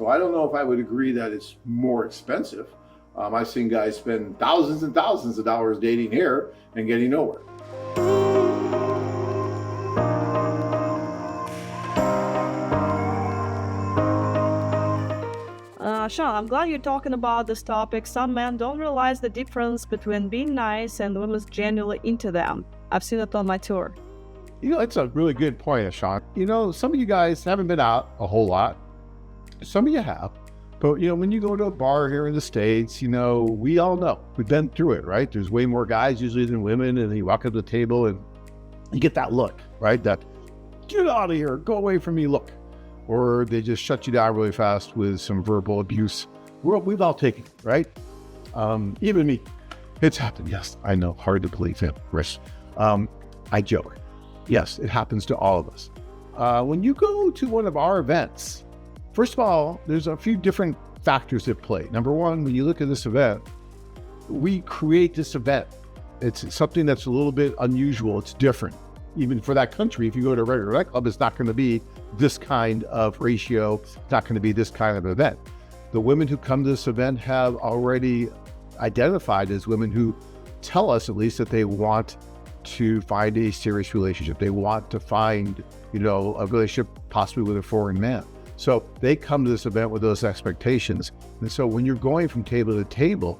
So I don't know if I would agree that it's more expensive. I've seen guys spend thousands and thousands of dollars dating here and getting nowhere. Sean, I'm glad you're talking about this topic. Some men don't realize the difference between being nice and women's genuinely into them. I've seen it on my tour. It's a really good point, Sean. Some of you guys haven't been out a whole lot. Some of you have. But, when you go to a bar here in the States, we all know. We've been through it, right? There's way more guys usually than women. And you walk up to the table and you get that look, right? That, get out of here, go away from me look. Or they just shut you down really fast with some verbal abuse. We've all taken it, right? Even me. It's happened. Yes, I know. Hard to believe it, Chris. I joke. Yes, it happens to all of us. When you go to one of our events, first of all, there's a few different factors at play. Number one, when you look at this event, we create this event. It's something that's a little bit unusual. It's different. Even for that country, if you go to a regular nightclub, it's not going to be this kind of ratio. It's not going to be this kind of event. The women who come to this event have already identified as women who tell us at least that they want to find a serious relationship. They want to find, a relationship possibly with a foreign man. So they come to this event with those expectations. And so when you're going from table to table,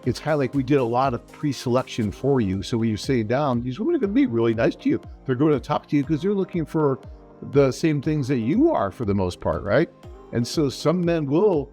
it's kind of like we did a lot of pre-selection for you. So when you're sitting down, these women are going to be really nice to you. They're going to talk to you because they're looking for the same things that you are for the most part, right? And so some men will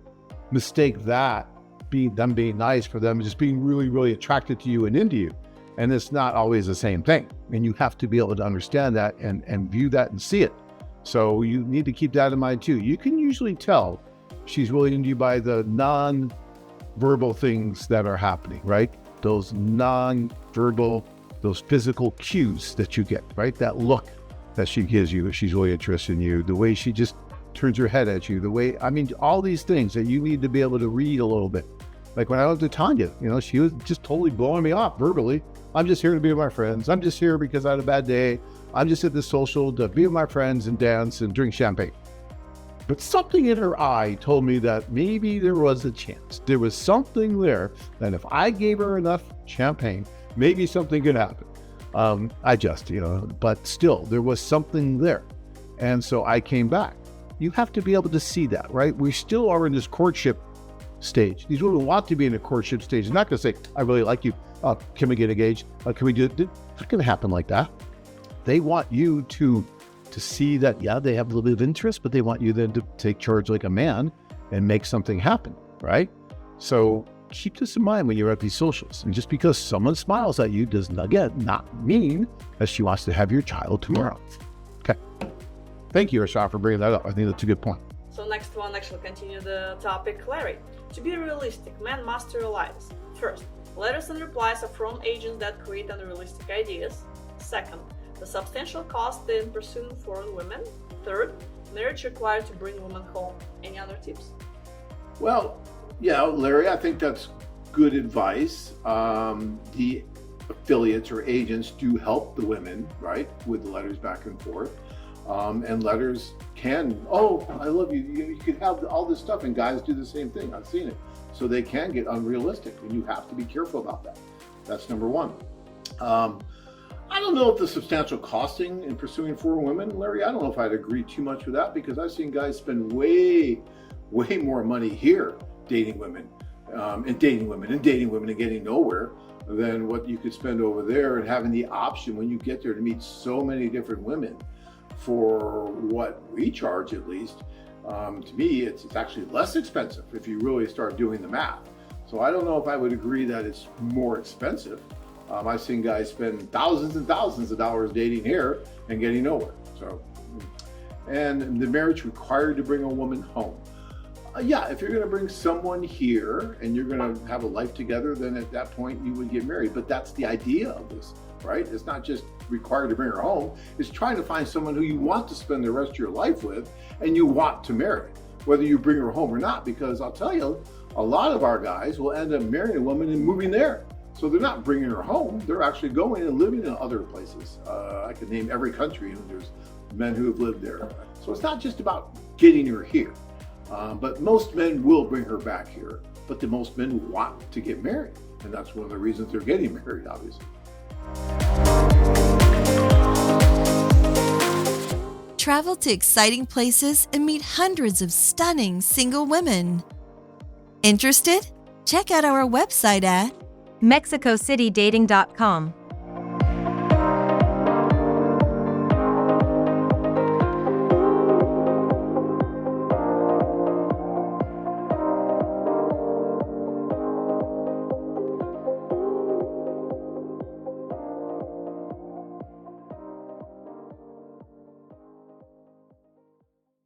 mistake that them being nice for them just being really, really attracted to you and into you. And it's not always the same thing. And you have to be able to understand that and view that and see it. So you need to keep that in mind too. You can usually tell she's really into you by the non-verbal things that are happening, right? Those non-verbal, those physical cues that you get, right? That look that she gives you if she's really interested in you, the way she just turns her head at you, all these things that you need to be able to read a little bit. Like when I went to Tanya, she was just totally blowing me off verbally. I'm just here to be with my friends. I'm just here because I had a bad day. I'm just at this social to be with my friends and dance and drink champagne. But something in her eye told me that maybe there was a chance. There was something there that if I gave her enough champagne, maybe something could happen. But still, there was something there. And so I came back. You have to be able to see that, right? We still are in this courtship stage. These women want to be in a courtship stage. They're not going to say, I really like you. Can we get engaged? Can we do it? It's not going to happen like that. They want you to see that, yeah, they have a little bit of interest, but they want you then to take charge like a man and make something happen, right? So keep this in mind when you're at these socials. And just because someone smiles at you does not mean that she wants to have your child tomorrow. Okay. Thank you, Rashawn, for bringing that up. I think that's a good point. So next one, actually continue the topic. Larry, to be realistic, men must realize, first, letters and replies are from agents that create unrealistic ideas. Second, the substantial cost in pursuing foreign women. Third, marriage required to bring women home. Any other tips? Well, yeah, Larry, I think that's good advice. The affiliates or agents do help the women, right, with the letters back and forth. And letters can, I love you. You can have all this stuff, and guys do the same thing. I've seen it. So they can get unrealistic, and you have to be careful about that. That's number one. I don't know if the substantial costing in pursuing foreign women, Larry, I don't know if I'd agree too much with that, because I've seen guys spend way more money here dating women and getting nowhere than what you could spend over there, and having the option when you get there to meet so many different women for what we charge, at least. To me, it's actually less expensive if you really start doing the math. So I don't know if I would agree that it's more expensive. I've seen guys spend thousands and thousands of dollars dating here and getting nowhere. So, and the marriage required to bring a woman home. Yeah, if you're going to bring someone here and you're going to have a life together, then at that point you would get married. But that's the idea of this, right? It's not just required to bring her home. It's trying to find someone who you want to spend the rest of your life with and you want to marry, whether you bring her home or not. Because I'll tell you, a lot of our guys will end up marrying a woman and moving there. So they're not bringing her home. They're actually going and living in other places. I could name every country, and there's men who have lived there. So it's not just about getting her here. But most men will bring her back here. But the most men want to get married. And that's one of the reasons they're getting married, obviously. Travel to exciting places and meet hundreds of stunning single women. Interested? Check out our website at MexicoCityDating.com.